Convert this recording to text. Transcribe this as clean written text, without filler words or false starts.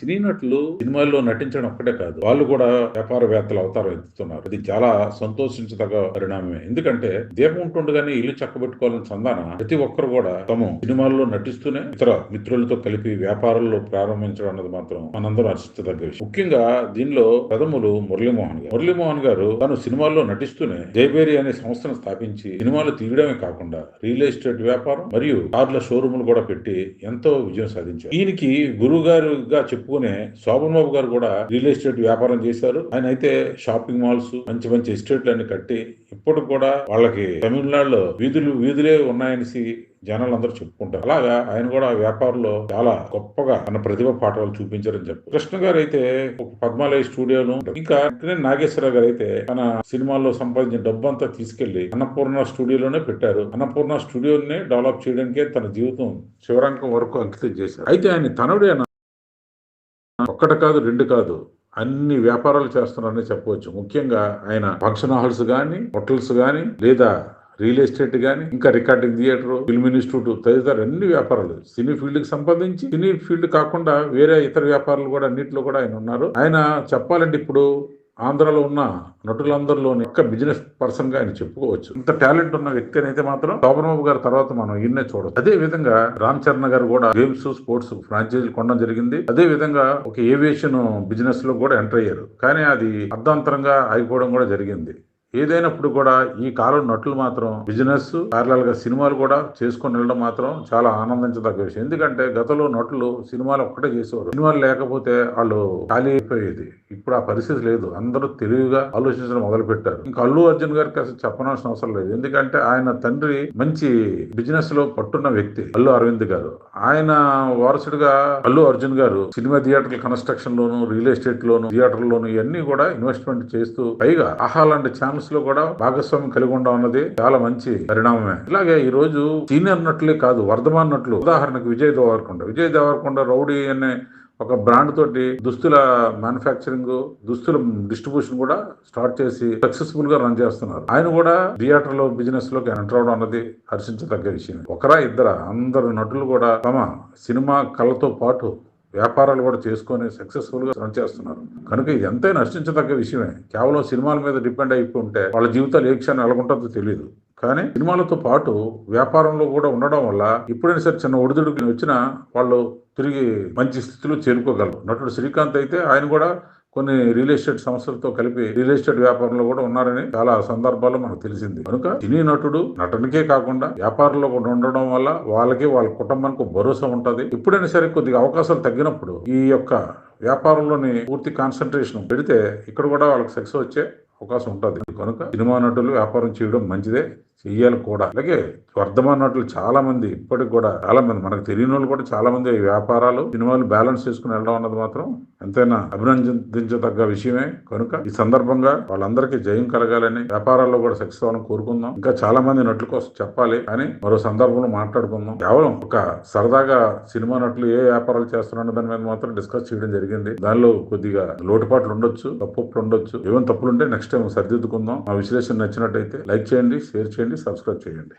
సినీ నటులు సినిమాల్లో నటించడం ఒక్కటే కాదు, వాళ్ళు కూడా వ్యాపారవేత్తలు అవతారం ఎత్తుతున్నారు. అది చాలా సంతోషించదగ్గ పరిణామమే. ఎందుకంటే దీపం ఉంటుండగానే ఇల్లు చక్కబెట్టుకోవాలని సంధాన ప్రతి ఒక్కరు కూడా తమ సినిమాల్లో నటిస్తూనే ఇతర మిత్రులతో కలిపి వ్యాపారంలో ప్రారంభించడం అన్నది మాత్రం మనందరం హర్షించదగ్గ విషయం. ముఖ్యంగా దీనిలో ప్రథములు మురళీమోహన్ గారు తాను సినిమాల్లో నటిస్తూనే జైబేరి అనే సంస్థను స్థాపించి సినిమాలు తీయడమే కాకుండా రియల్ ఎస్టేట్ వ్యాపారం మరియు కార్ల షోరూములు కూడా పెట్టి ఎంతో విజయం సాధించారు. ఈయనకి గురువు గారుగా చెప్పుకునే శోభన్ బాబు గారు కూడా రియల్ ఎస్టేట్ వ్యాపారం చేశారు. ఆయన అయితే షాపింగ్ మాల్స్, మంచి మంచి ఎస్టేట్లు అన్ని కట్టి ఇప్పుడు కూడా వాళ్ళకి తమిళనాడులో వీధులే ఉన్నాయనేసి జనాలు అందరూ చెప్పుకుంటారు. అలాగా ఆయన కూడా వ్యాపారంలో చాలా గొప్పగా తన ప్రతిభ పాఠాలు చూపించారని చెప్పారు. కృష్ణ గారు అయితే ఒక పద్మాలయ స్టూడియోలో, ఇంకా నాగేశ్వరరావు గారు అయితే తన సినిమాల్లో సంపాదించిన డబ్బంతా తీసుకెళ్లి అన్నపూర్ణ స్టూడియోలోనే పెట్టారు. అన్నపూర్ణ స్టూడియోనే డెవలప్ చేయడానికే తన జీవితం చివరాంకం వరకు అంకితం చేశారు. అయితే ఆయన తనుడే ఒక్కటి కాదు, రెండు కాదు, అన్ని వ్యాపారాలు చేస్తున్నారని చెప్పవచ్చు. ముఖ్యంగా ఆయన ఫంక్షన్ హాల్స్ గానీ, హోటల్స్ గానీ, లేదా రియల్ ఎస్టేట్ గానీ, ఇంకా రికార్డింగ్ థియేటర్, ఫిల్మ్ ఇన్స్టిట్యూట్ తదితర అన్ని వ్యాపారాలు, సినీ ఫీల్డ్ కి సంబంధించి, సినీ ఫీల్డ్ కాకుండా వేరే ఇతర వ్యాపారాలు కూడా అన్నింటిలో కూడా ఆయన ఉన్నారు. ఆయన చెప్పాలంటే ఇప్పుడు ఆంధ్రాలో ఉన్న నటులందరిలోని ఒక్క బిజినెస్ పర్సన్ గా ఆయన చెప్పుకోవచ్చు. ఇంత టాలెంట్ ఉన్న వ్యక్తి అయితే మాత్రం శోభన్ బాబు గారి తర్వాత మనం ఈయన్నే చూడవచ్చు. అదే విధంగా రామ్ చరణ్ గారు కూడా గేమ్స్, స్పోర్ట్స్ ఫ్రాంచైజీలు కొనడం జరిగింది. అదే విధంగా ఒక ఏవియేషన్ బిజినెస్ లో కూడా ఎంటర్ అయ్యారు. కానీ అది అర్ధాంతరంగా ఆగిపోవడం కూడా జరిగింది. ఏదైనప్పుడు కూడా ఈ కాలం నటులు మాత్రం బిజినెస్ ప్యారలల్ గా సినిమాలు కూడా చేసుకుని వెళ్ళడం మాత్రం చాలా ఆనందించదగ్గ విషయం. ఎందుకంటే గతంలో నటులు సినిమాలు ఒక్కటే చేసేవారు. సినిమాలు లేకపోతే వాళ్ళు ఖాళీ అయిపోయేది. ఇప్పుడు ఆ పరిస్థితి లేదు. అందరూ తెలివిగా ఆలోచించడం మొదలు పెట్టారు. ఇంకా అల్లు అర్జున్ గారికి అసలు చెప్పనాల్సిన అవసరం లేదు. ఎందుకంటే ఆయన తండ్రి మంచి బిజినెస్ లో పట్టున్న వ్యక్తి అల్లు అరవింద్ గారు. ఆయన వారసుడిగా అల్లు అర్జున్ గారు సినిమా థియేటర్ల కన్స్ట్రక్షన్ లోను, రియల్ ఎస్టేట్ లోను, థియేటర్లోను ఇవన్నీ కూడా ఇన్వెస్ట్మెంట్ చేస్తూ పైగా ఆహా లాంటి ఛానల్స్ లో కూడా భాగస్వామ్యం కలిగి ఉండడం అన్నది చాలా మంచి పరిణామమే. ఇలాగే ఈ రోజు సీనియర్ నటులే కాదు, వర్ధమాన్ నటులు, ఉదాహరణకు విజయ్ దేవరకొండ రౌడీ అనే ఒక బ్రాండ్ తోటి దుస్తుల మ్యానుఫ్యాక్చరింగ్, దుస్తుల డిస్ట్రిబ్యూషన్ కూడా స్టార్ట్ చేసి సక్సెస్ఫుల్ గా రన్ చేస్తున్నారు. ఆయన కూడా థియేటర్ లో బిజినెస్ లోకి ఎంటర్ అవడం అన్నది హర్షించదగ్గ విషయం. ఒకరా ఇద్దరా, అందరు నటులు కూడా తమ సినిమా కళతో పాటు వ్యాపారాలు కూడా చేసుకొని సక్సెస్ఫుల్ గా రన్ చేస్తున్నారు. కనుక ఇది ఎంతైనా హర్షించదగ్గ విషయమే. కేవలం సినిమాల మీద డిపెండ్ అయిపోతే వాళ్ళ జీవితాలు ఏ క్షణం ఎలాగుంటుందో తెలియదు. కానీ సినిమాలతో పాటు వ్యాపారంలో కూడా ఉండడం వల్ల ఎప్పుడైనా సరే చిన్న ఒడిదుడుకులు వచ్చినా వాళ్ళు తిరిగి మంచి స్థితిలో చేరుకోగలరు. నటుడు శ్రీకాంత్ అయితే ఆయన కూడా కొన్ని రియల్ ఎస్టేట్ సంస్థలతో కలిపి రియల్ ఎస్టేట్ వ్యాపారంలో కూడా ఉన్నారని చాలా సందర్భాల్లో మనకు తెలిసింది. కనుక సినీ నటుడు నటనకే కాకుండా వ్యాపారంలో కూడా ఉండడం వల్ల వాళ్ళకి, వాళ్ళ కుటుంబానికి భరోసా ఉంటది. ఎప్పుడైనా సరే కొద్దిగా అవకాశాలు తగ్గినప్పుడు ఈ యొక్క వ్యాపారంలోని పూర్తి కాన్సన్ట్రేషన్ పెడితే ఇక్కడ కూడా వాళ్ళకి సక్సెస్ వచ్చే అవకాశం ఉంటుంది. కనుక సినిమా నటులు వ్యాపారం చేయడం మంచిదే, చెయ్యాలి కూడా. అలాగే వర్ధమాన నటులు చాలా మంది, ఇప్పటికి కూడా చాలా మంది, మనకు తెలియని వాళ్ళు కూడా చాలా మంది వ్యాపారాలు, సినిమాలు బ్యాలెన్స్ చేసుకుని వెళ్ళడం అన్నది మాత్రం ఎంతైనా అభినందించదగ్గ విషయమే. కనుక ఈ సందర్భంగా వాళ్ళందరికీ జయం కలగాలని, వ్యాపారాల్లో కూడా సక్సెస్ అవ్వాలని కోరుకుందాం. ఇంకా చాలా మంది నటుల కోసం చెప్పాలి కానీ మరో సందర్భంలో మాట్లాడుకుందాం. కేవలం ఒక సరదాగా సినిమా నటులు ఏ వ్యాపారాలు చేస్తున్నారు దాని మీద మాత్రం డిస్కస్ చేయడం జరిగింది. దానిలో కొద్దిగా లోటుపాట్లు ఉండొచ్చు, తప్పులు ఉండొచ్చు. ఏమైనా తప్పులుంటే నెక్స్ట్ టైం సరిదిద్దుకుందాం. మా విశ్లేషణ నచ్చినట్టయితే లైక్ చేయండి, షేర్ చేయండి, సబ్స్క్రైబ్ చేయండి.